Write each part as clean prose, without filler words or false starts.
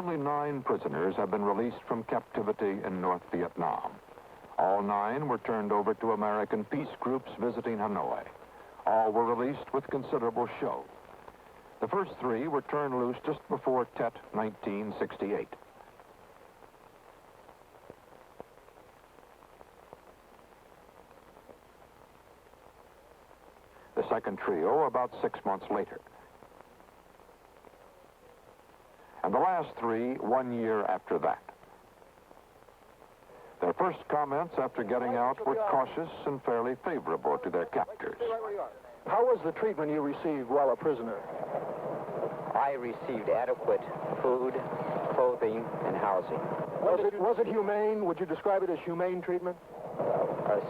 only 9 prisoners have been released from captivity in North Vietnam. All 9 were turned over to American peace groups visiting Hanoi. All were released with considerable show. The first 3 were turned loose just before Tet 1968. The second trio about 6 months later. And the last 3, 1 year after that. Their first comments after getting out were cautious and fairly favorable to their captors. How was the treatment you received while a prisoner? I received adequate food, clothing, and housing. Was it humane? Would you describe it as humane treatment?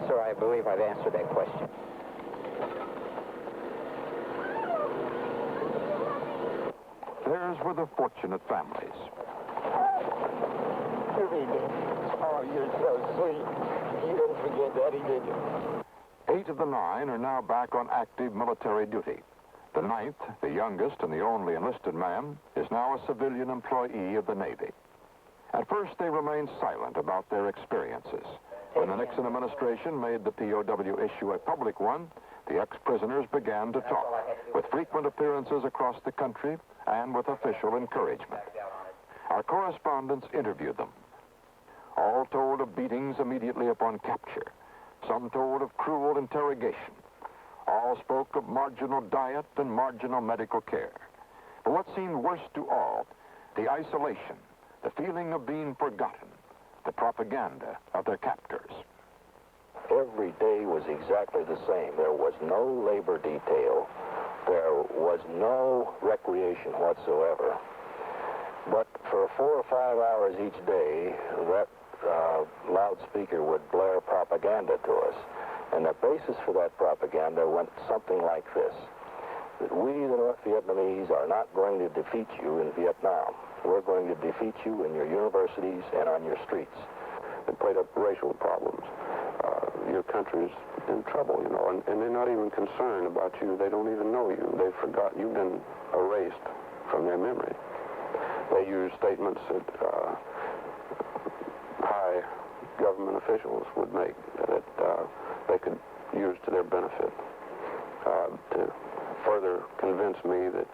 Sir, I believe I've answered that question. Theirs were the fortunate families. Oh, you're so sweet. You didn't forget Daddy, did you? 8 of the 9 are now back on active military duty. The 9th, the youngest and the only enlisted man, is now a civilian employee of the Navy. At first, they remained silent about their experiences. When the Nixon administration made the POW issue a public one, the ex-prisoners began to talk, with frequent appearances across the country and with official encouragement. Our correspondents interviewed them. All told of beatings immediately upon capture. Some told of cruel interrogation. All spoke of marginal diet and marginal medical care. But what seemed worst to all, the isolation, the feeling of being forgotten, the propaganda of their captors. Every day was exactly the same. There was no labor detail. There was no recreation whatsoever. But for 4 or 5 hours each day, that loudspeaker would blare propaganda to us. And the basis for that propaganda went something like this: that we, the North Vietnamese, are not going to defeat you in Vietnam. We're going to defeat you in your universities and on your streets. It played up racial problems. Your country's in trouble, you know, and they're not even concerned about you. They don't even know you. They've forgotten. You've been erased from their memory. They use statements that high government officials would make that they could use to their benefit to further convince me that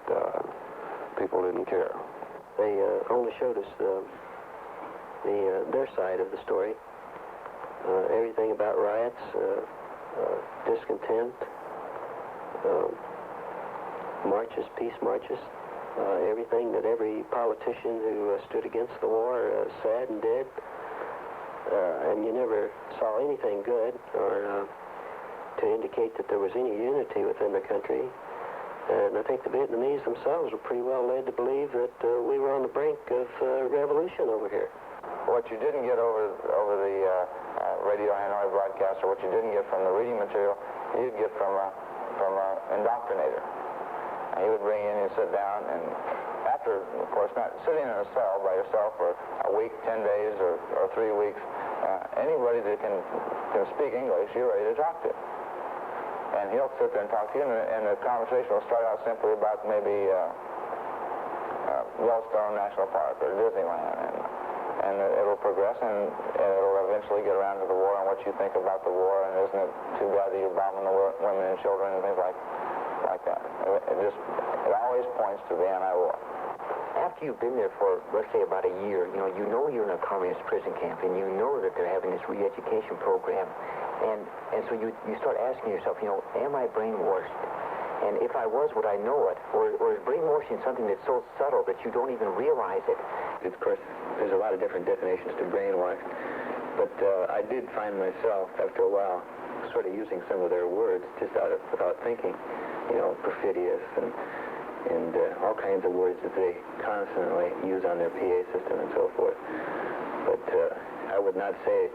people didn't care. They only showed us their side of the story. Everything about riots, discontent, marches, peace marches, everything that every politician who stood against the war said and did. And you never saw anything good or to indicate that there was any unity within the country. And I think the Vietnamese themselves were pretty well led to believe that we were on the brink of revolution over here. What you didn't get over the Radio Hanoi broadcast, or what you didn't get from the reading material, you'd get from an indoctrinator. And he would bring you in and sit down, and after, of course, not sitting in a cell by yourself for a week, 10 days, or 3 weeks, anybody that can speak English, you're ready to talk to. And he'll sit there and talk to you, and the conversation will start out simply about maybe Yellowstone National Park or Disneyland, and it'll progress, and it'll eventually get around to the war and what you think about the war, and isn't it too bad that you're bombing the women and children and things like that. It always points to the anti-war. After you've been there for, let's say, about a year, you know you're in a communist prison camp, and you know that they're having this re-education program, and so you start asking yourself, am I brainwashed? And if I was, would I know it? Or is brainwashing something that's so subtle that you don't even realize it? Of course, there's a lot of different definitions to brainwash, but I did find myself, after a while, sort of using some of their words just without thinking, perfidious and all kinds of words that they constantly use on their PA system and so forth. But I would not say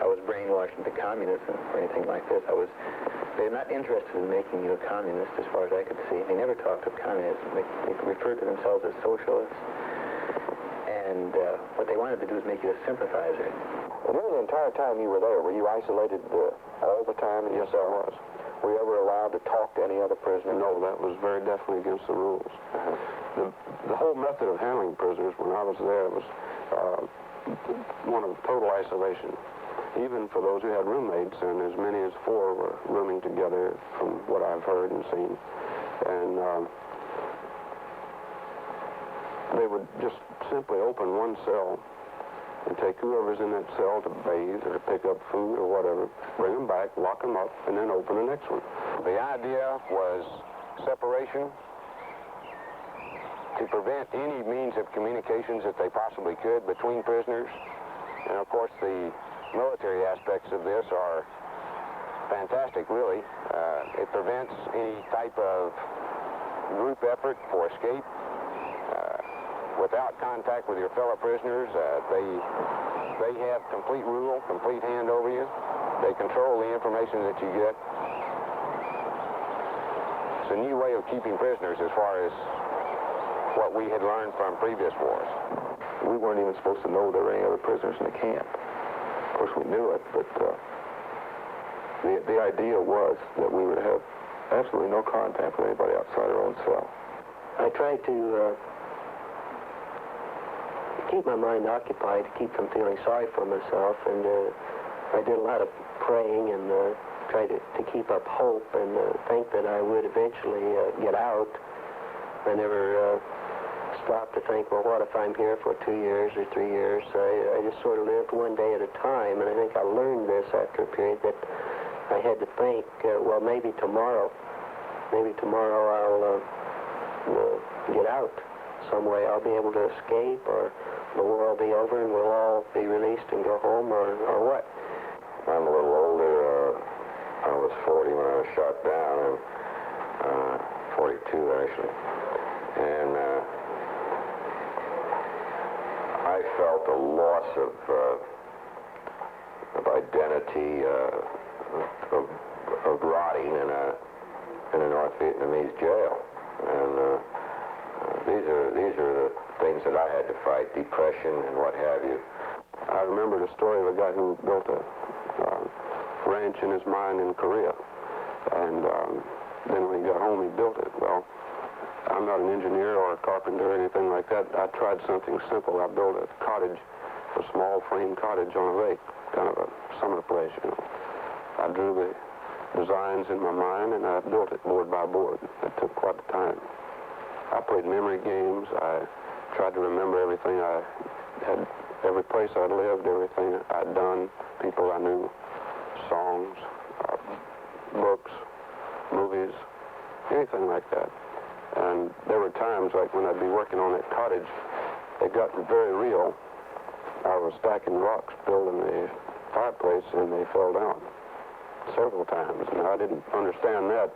I was brainwashed into communism or anything like this. They're not interested in making you a communist as far as I could see. They never talked of communism. They referred to themselves as socialists. And what they wanted to do is make you a sympathizer. And during the entire time you were there, were you isolated all the time in your cell? Were you ever allowed to talk to any other prisoner? No, that was very definitely against the rules. The whole method of handling prisoners when I was there was one of total isolation. Even for those who had roommates, and as many as 4 were rooming together from what I've heard and seen. And they would just simply open one cell and take whoever's in that cell to bathe or to pick up food or whatever, bring them back, lock them up, and then open the next one. The idea was separation to prevent any means of communications that they possibly could between prisoners. And of course, the military aspects of this are fantastic, really. It prevents any type of group effort for escape. Without contact with your fellow prisoners, they have complete rule, complete hand over you. They control the information that you get. It's a new way of keeping prisoners as far as what we had learned from previous wars. We weren't even supposed to know there were any other prisoners in the camp. Of course, we knew it, but the idea was that we would have absolutely no contact with anybody outside our own cell. I tried to keep my mind occupied, to keep from feeling sorry for myself, and I did a lot of praying and tried to keep up hope and think that I would eventually get out. I never stopped to think, well, what if I'm here for 2 years or 3 years? I just sort of lived one day at a time, and I think I learned this after a period that I had to think, well, maybe tomorrow I'll get out some way. I'll be able to escape, or the war will be over and we'll all be released and go home, or what? I'm a little older. I was 40 when I was shot down, and 42 actually. And I felt a loss of identity, of rotting in a North Vietnamese jail. And these are the things that I had to fight, depression and what have you. I remember the story of a guy who built a ranch in his mine in Korea. And then when he got home, he built it. Well, I'm not an engineer or a carpenter or anything like that. I tried something simple. I built a cottage, a small frame cottage on a lake, kind of a summer place, you know. I drew the designs in my mind, and I built it board by board. It took quite a time. I played memory games. I tried to remember everything I had, every place I'd lived, everything I'd done, people I knew, songs, books, movies, anything like that. And there were times, like when I'd be working on that cottage, it got very real. I was stacking rocks, building the fireplace, and they fell down several times. And I didn't understand that.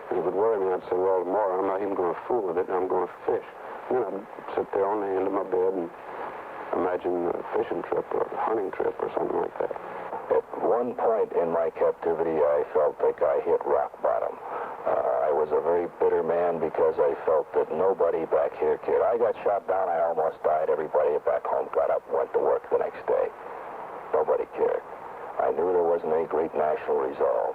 And it would worry me. I'd say, well, tomorrow I'm not even going to fool with it. I'm going to fish. And then I'd sit there on the end of my bed and imagine a fishing trip or a hunting trip or something like that. At one point in my captivity, I felt like I hit rock bottom. I was a very bitter man because I felt that nobody back here cared. I got shot down. I almost died. Everybody back home got up and went to work the next day. Nobody cared. I knew there wasn't any great national resolve.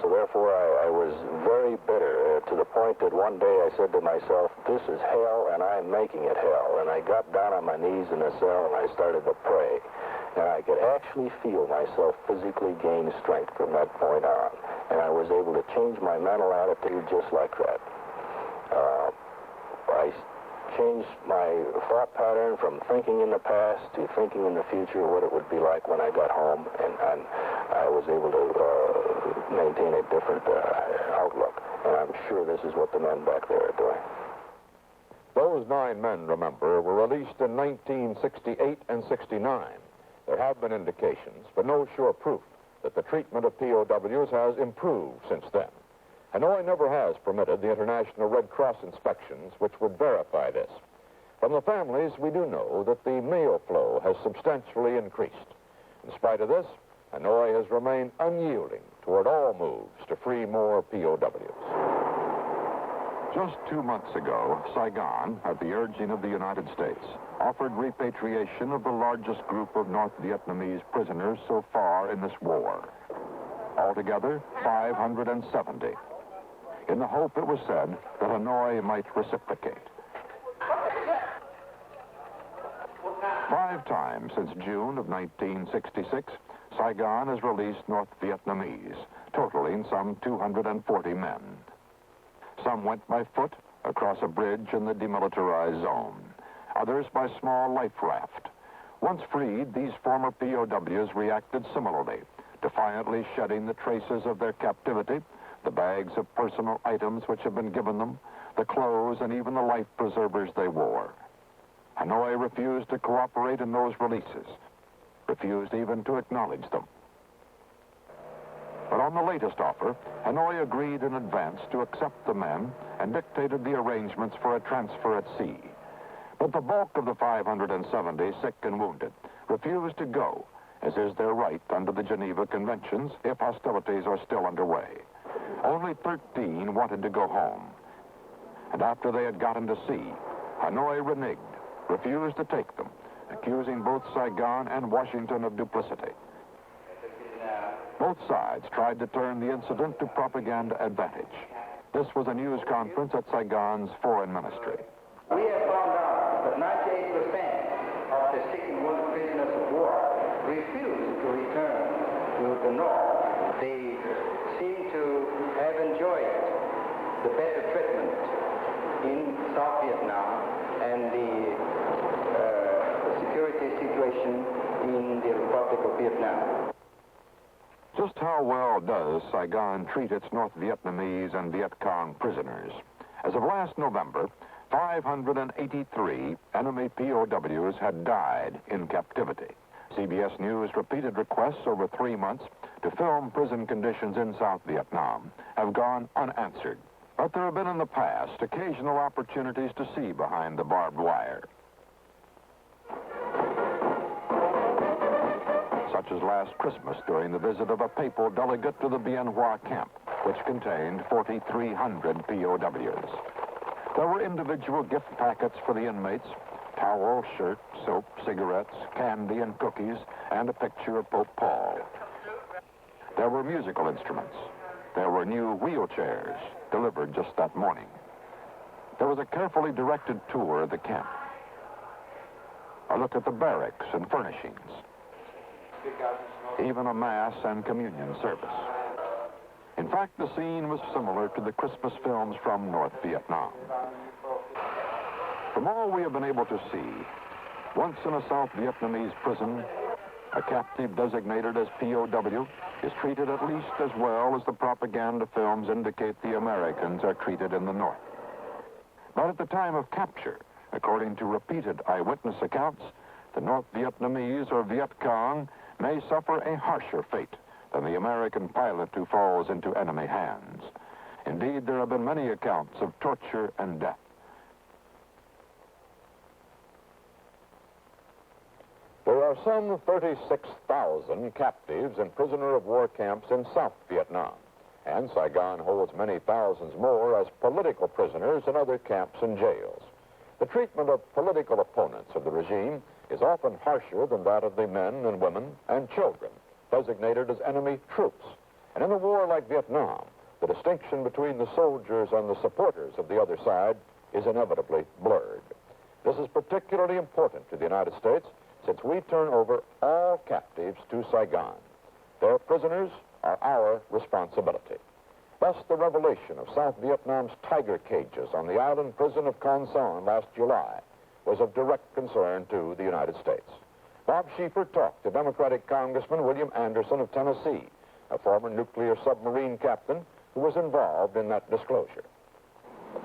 So therefore, I was very bitter to the point that one day I said to myself, this is hell, and I'm making it hell. And I got down on my knees in the cell, and I started to pray. And I could actually feel myself physically gain strength from that point on. And I was able to change my mental attitude just like that. I changed my thought pattern from thinking in the past to thinking in the future, what it would be like when I got home, and I was able to maintain a different outlook. And I'm sure this is what the men back there are doing. Those 9 men, remember, were released in 1968 and 69. There have been indications, but no sure proof, that the treatment of POWs has improved since then. Hanoi never has permitted the International Red Cross inspections which would verify this. From the families, we do know that the mail flow has substantially increased. In spite of this, Hanoi has remained unyielding toward all moves to free more POWs. Just 2 months ago, Saigon, at the urging of the United States, offered repatriation of the largest group of North Vietnamese prisoners so far in this war. Altogether, 570. In the hope, it was said, that Hanoi might reciprocate. 5 times since June of 1966, Saigon has released North Vietnamese, totaling some 240 men. Some went by foot across a bridge in the demilitarized zone, others by small life raft. Once freed, these former POWs reacted similarly, defiantly shedding the traces of their captivity, the bags of personal items which had been given them, the clothes and even the life preservers they wore. Hanoi refused to cooperate in those releases, refused even to acknowledge them. But on the latest offer, Hanoi agreed in advance to accept the men and dictated the arrangements for a transfer at sea. But the bulk of the 570, sick and wounded, refused to go, as is their right under the Geneva Conventions if hostilities are still underway. Only 13 wanted to go home. And after they had gotten to sea, Hanoi reneged, refused to take them, accusing both Saigon and Washington of duplicity. Both sides tried to turn the incident to propaganda advantage. This was a news conference at Saigon's foreign ministry. We have found out that 98% of the sick and wounded prisoners of war refused to return to the North. They seem to have enjoyed the better treatment in South Vietnam and the security situation in the Republic of Vietnam. Just how well does Saigon treat its North Vietnamese and Viet Cong prisoners? As of last November, 583 enemy POWs had died in captivity. CBS News' repeated requests over 3 months to film prison conditions in South Vietnam have gone unanswered. But there have been in the past occasional opportunities to see behind the barbed wire. Such as last Christmas during the visit of a papal delegate to the Bien Hoa camp, which contained 4,300 POWs. There were individual gift packets for the inmates, towel, shirt, soap, cigarettes, candy, and cookies, and a picture of Pope Paul. There were musical instruments. There were new wheelchairs, delivered just that morning. There was a carefully directed tour of the camp. A look at the barracks and furnishings. Even a mass and communion service. In fact, the scene was similar to the Christmas films from North Vietnam. From all we have been able to see, once in a South Vietnamese prison, a captive designated as POW is treated at least as well as the propaganda films indicate the Americans are treated in the North. But at the time of capture, according to repeated eyewitness accounts, the North Vietnamese or Viet Cong may suffer a harsher fate than the American pilot who falls into enemy hands. Indeed, there have been many accounts of torture and death. There are some 36,000 captives and prisoner of war camps in South Vietnam, and Saigon holds many thousands more as political prisoners in other camps and jails. The treatment of political opponents of the regime is often harsher than that of the men and women and children designated as enemy troops. And in a war like Vietnam, the distinction between the soldiers and the supporters of the other side is inevitably blurred. This is particularly important to the United States since we turn over all captives to Saigon. Their prisoners are our responsibility. Thus, the revelation of South Vietnam's tiger cages on the island prison of Cong last July was of direct concern to the United States. Bob Schieffer talked to Democratic Congressman William Anderson of Tennessee, a former nuclear submarine captain who was involved in that disclosure.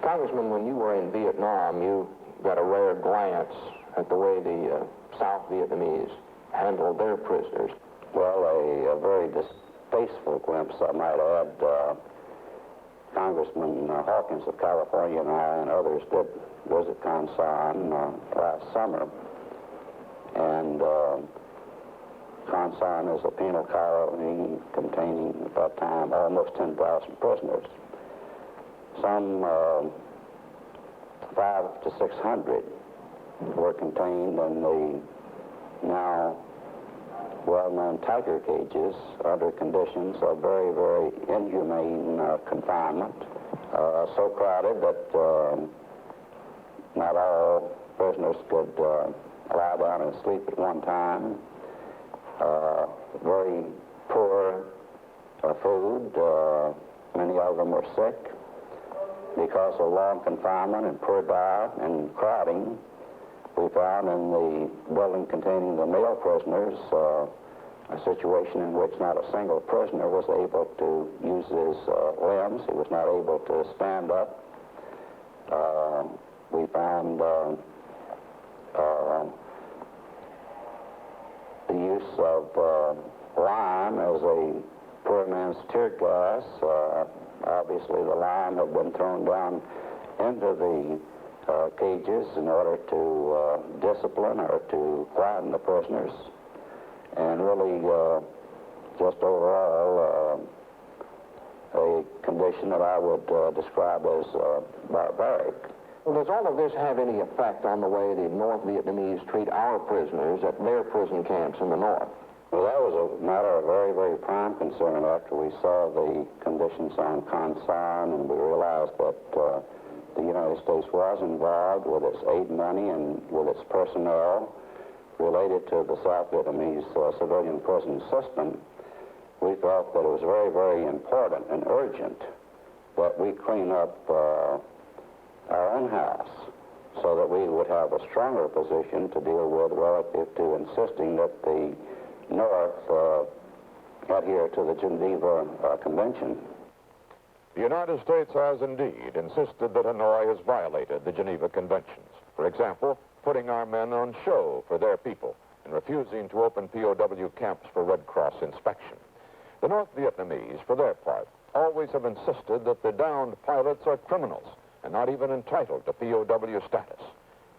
Congressman, when you were in Vietnam, you got a rare glance at the way the South Vietnamese handled their prisoners. Well, a very distasteful glimpse, I might add. Congressman Hawkins of California and I and others did visit Cong Son last summer. And Cong Son is a penal colony containing, at that time, almost 10,000 prisoners. Some 500 to 600 were contained in the now well-known tiger cages under conditions of very, very inhumane confinement, so crowded that not all prisoners could lie down and sleep at one time. Very poor food. Many of them were sick because of long confinement and poor diet and crowding. We found in the building containing the male prisoners a situation in which not a single prisoner was able to use his limbs. He was not able to stand up. We found the use of lime as a poor man's tear gas. Obviously, the lime had been thrown down into the cages in order to discipline or to quieten the prisoners, and really just overall a condition that I would describe as barbaric. Well, does all of this have any effect on the way the North Vietnamese treat our prisoners at their prison camps in the North? Well, that was a matter of very, very prime concern after we saw the conditions on Con Son, and we realized that the United States was involved with its aid money and with its personnel related to the South Vietnamese civilian prison system. We felt that it was very, very important and urgent that we clean up our own house so that we would have a stronger position to deal with relative to insisting that the North adhere to the Geneva Convention. The United States has indeed insisted that Hanoi has violated the Geneva Conventions. For example, putting our men on show for their people and refusing to open POW camps for Red Cross inspection. The North Vietnamese, for their part, always have insisted that the downed pilots are criminals and not even entitled to POW status.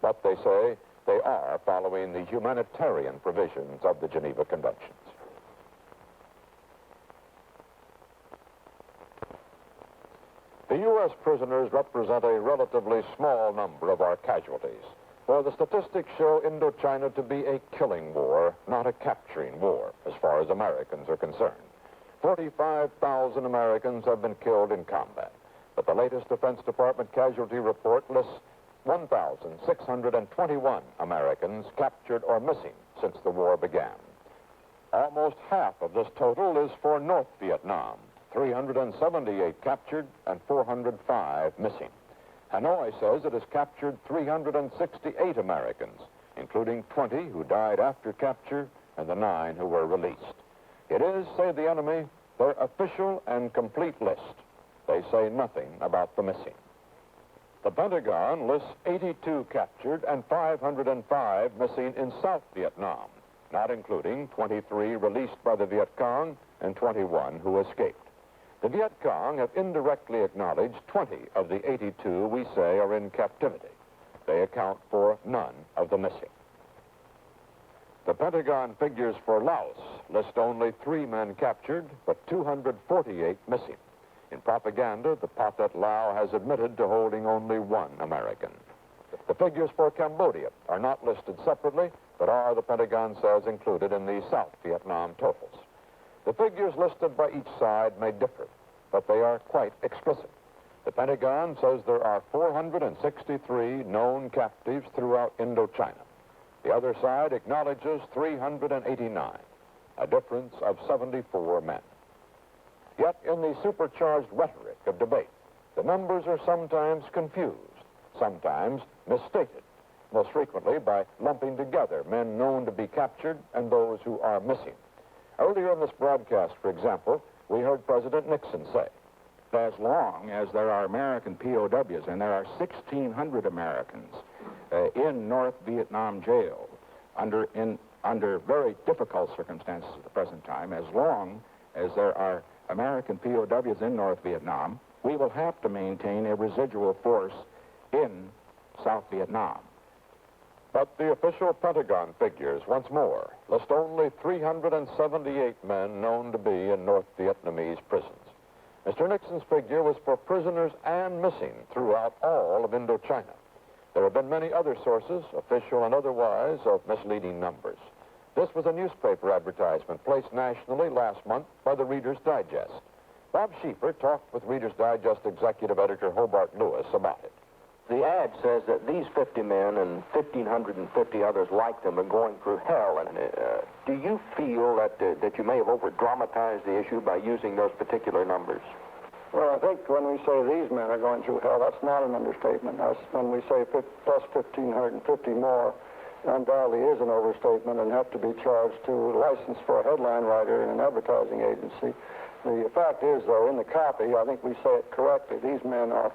But they say they are following the humanitarian provisions of the Geneva Conventions. The U.S. prisoners represent a relatively small number of our casualties, for the statistics show Indochina to be a killing war, not a capturing war, as far as Americans are concerned. 45,000 Americans have been killed in combat, but the latest Defense Department casualty report lists 1,621 Americans captured or missing since the war began. Almost half of this total is for North Vietnam, 378 captured and 405 missing. Hanoi says it has captured 368 Americans, including 20 who died after capture and the 9 who were released. It is, say the enemy, their official and complete list. They say nothing about the missing. The Pentagon lists 82 captured and 505 missing in South Vietnam, not including 23 released by the Viet Cong and 21 who escaped. The Viet Cong have indirectly acknowledged 20 of the 82 we say are in captivity. They account for none of the missing. The Pentagon figures for Laos list only 3 men captured, but 248 missing. In propaganda, the Pathet Lao has admitted to holding only 1 American. The figures for Cambodia are not listed separately, but are, the Pentagon says, included in the South Vietnam totals. The figures listed by each side may differ, but they are quite explicit. The Pentagon says there are 463 known captives throughout Indochina. The other side acknowledges 389, a difference of 74 men. Yet in the supercharged rhetoric of debate, the numbers are sometimes confused, sometimes misstated, most frequently by lumping together men known to be captured and those who are missing. Earlier in this broadcast, for example, we heard President Nixon say, as long as there are American POWs, and there are 1,600 Americans in North Vietnam jail under very difficult circumstances at the present time, as long as there are American POWs in North Vietnam, we will have to maintain a residual force in South Vietnam. But the official Pentagon figures, once more, list only 378 men known to be in North Vietnamese prisons. Mr. Nixon's figure was for prisoners and missing throughout all of Indochina. There have been many other sources, official and otherwise, of misleading numbers. This was a newspaper advertisement placed nationally last month by the Reader's Digest. Bob Schieffer talked with Reader's Digest executive editor Hobart Lewis about it. The ad says that these 50 men and 1,550 others like them are going through hell. And do you feel that you may have over-dramatized the issue by using those particular numbers? Well, I think when we say these men are going through hell, that's not an understatement. When we say plus 1,550 more, undoubtedly is an overstatement and have to be charged to license for a headline writer in an advertising agency. The fact is, though, in the copy, I think we say it correctly, these men are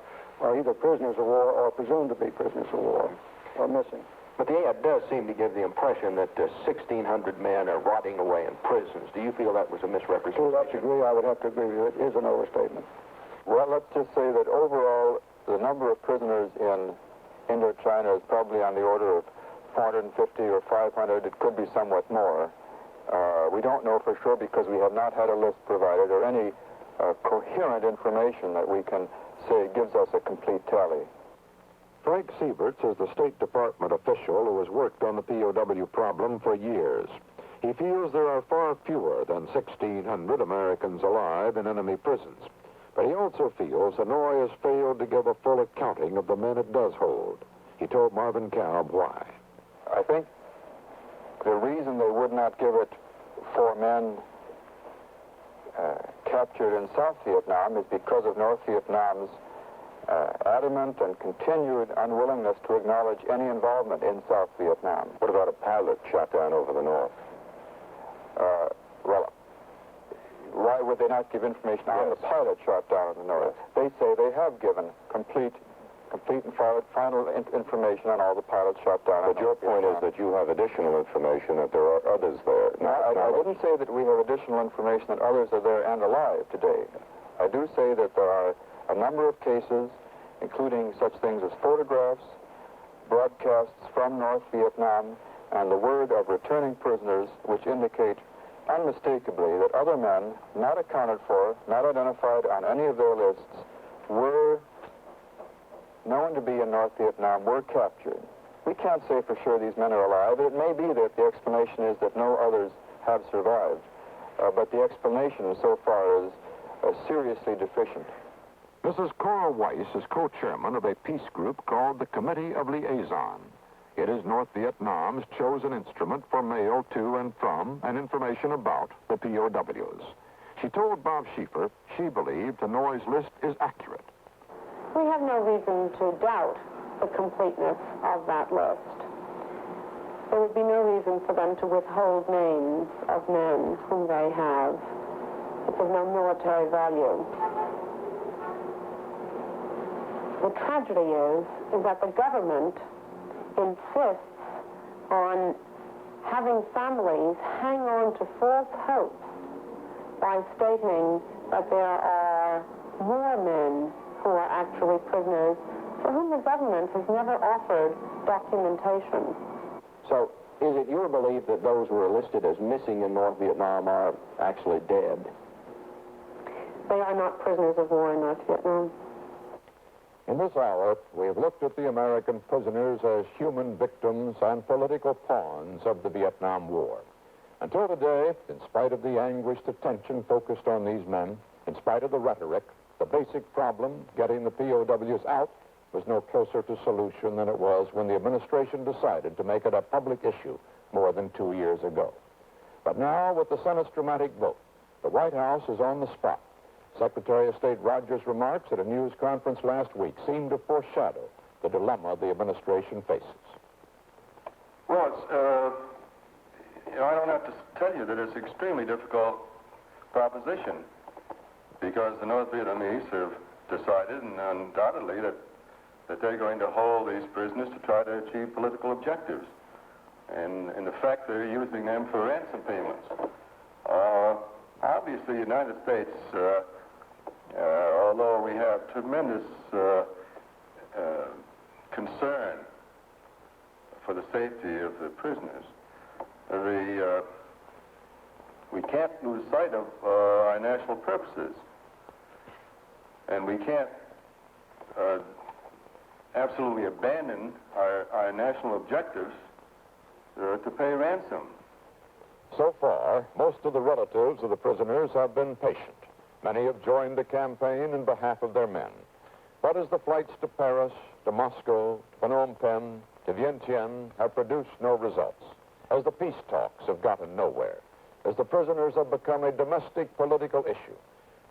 either prisoners of war or presumed to be prisoners of war or missing. But the ad does seem to give the impression that 1,600 men are rotting away in prisons. Do you feel that was a misrepresentation? To that degree, I would have to agree with you. It is an overstatement. Well, let's just say that overall, the number of prisoners in Indochina is probably on the order of 450 or 500. It could be somewhat more. We don't know for sure because we have not had a list provided or any coherent information that we can say gives us a complete tally. Frank Sieverts is the State Department official who has worked on the POW problem for years. He feels there are far fewer than 1,600 Americans alive in enemy prisons. But he also feels Hanoi has failed to give a full accounting of the men it does hold. He told Marvin Kalb why. I think the reason they would not give it for men captured in South Vietnam is because of North Vietnam's adamant and continued unwillingness to acknowledge any involvement in South Vietnam. What about a pilot shot down over the north? Well, why would they not give information on the pilot shot down in the north? They say they have given complete and final information on all the pilots shot down. But your point is that you have additional information that there are others there. I didn't say that we have additional information that others are there and alive today. I do say that there are a number of cases, including such things as photographs, broadcasts from North Vietnam, and the word of returning prisoners, which indicate unmistakably that other men, not accounted for, not identified on any of their lists, were known to be in North Vietnam, were captured. We can't say for sure these men are alive. It may be that the explanation is that no others have survived, but the explanation so far is seriously deficient. Mrs. Cora Weiss is co-chairman of a peace group called the Committee of Liaison. It is North Vietnam's chosen instrument for mail to and from and information about the POWs. She told Bob Schieffer she believed Hanoi's list is accurate. We have no reason to doubt the completeness of that list. There would be no reason for them to withhold names of men whom they have. It's of no military value. The tragedy is that the government insists on having families hang on to false hope by stating that there are more men who are actually prisoners for whom the government has never offered documentation. So, is it your belief that those who are listed as missing in North Vietnam are actually dead? They are not prisoners of war in North Vietnam. In this hour, we have looked at the American prisoners as human victims and political pawns of the Vietnam War. Until today, in spite of the anguished attention focused on these men, in spite of the rhetoric, the basic problem, getting the POWs out, was no closer to solution than it was when the administration decided to make it a public issue more than 2 years ago. But now, with the Senate's dramatic vote, the White House is on the spot. Secretary of State Rogers' remarks at a news conference last week seemed to foreshadow the dilemma the administration faces. Well, I don't have to tell you that it's an extremely difficult proposition because the North Vietnamese have decided, and undoubtedly, that they're going to hold these prisoners to try to achieve political objectives. And in effect, they're using them for ransom payments. Obviously, the United States, although we have tremendous concern for the safety of the prisoners, we can't lose sight of our national purposes. And we can't absolutely abandon our national objectives to pay ransom. So far, most of the relatives of the prisoners have been patient. Many have joined the campaign in behalf of their men. But as the flights to Paris, to Moscow, to Phnom Penh, to Vientiane have produced no results, as the peace talks have gotten nowhere, as the prisoners have become a domestic political issue,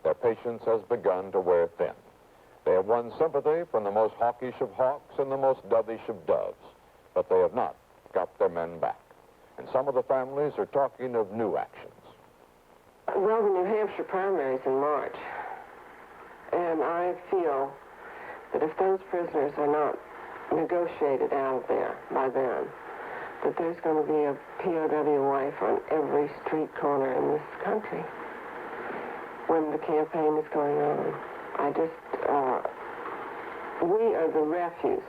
their patience has begun to wear thin. They have won sympathy from the most hawkish of hawks and the most dovish of doves, but they have not got their men back. And some of the families are talking of new actions. Well, the New Hampshire primaries in March, and I feel that if those prisoners are not negotiated out of there by then, that there's going to be a POW wife on every street corner in this country when the campaign is going on. We are the refuse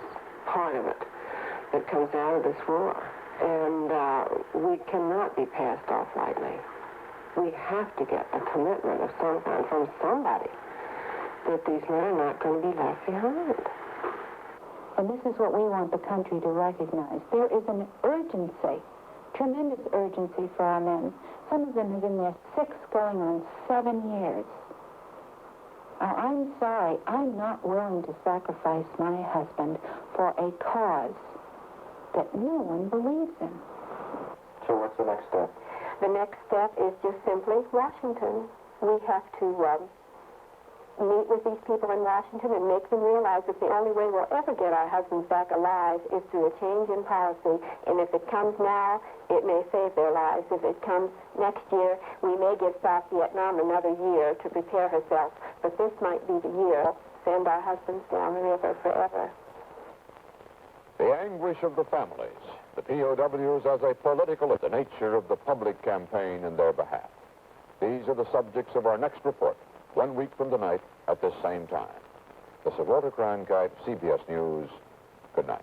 part of it that comes out of this war, and we cannot be passed off lightly. We have to get a commitment of some kind from somebody that these men are not going to be left behind. And this is what we want the country to recognize. There is an urgency, tremendous urgency for our men. Some of them have been there 6 going on 7 years. Now, I'm sorry, I'm not willing to sacrifice my husband for a cause that no one believes in. So what's the next step? The next step is just simply Washington. We have to meet with these people in Washington and make them realize that the only way we'll ever get our husbands back alive is through a change in policy. And if it comes now, it may save their lives. If it comes next year, we may give South Vietnam another year to prepare herself. But this might be the year to send our husbands down the river forever. The anguish of the families, the POWs as a political, the nature of the public campaign in their behalf. These are the subjects of our next report, 1 week from tonight at this same time. This is Walter Cronkite, CBS News. Good night.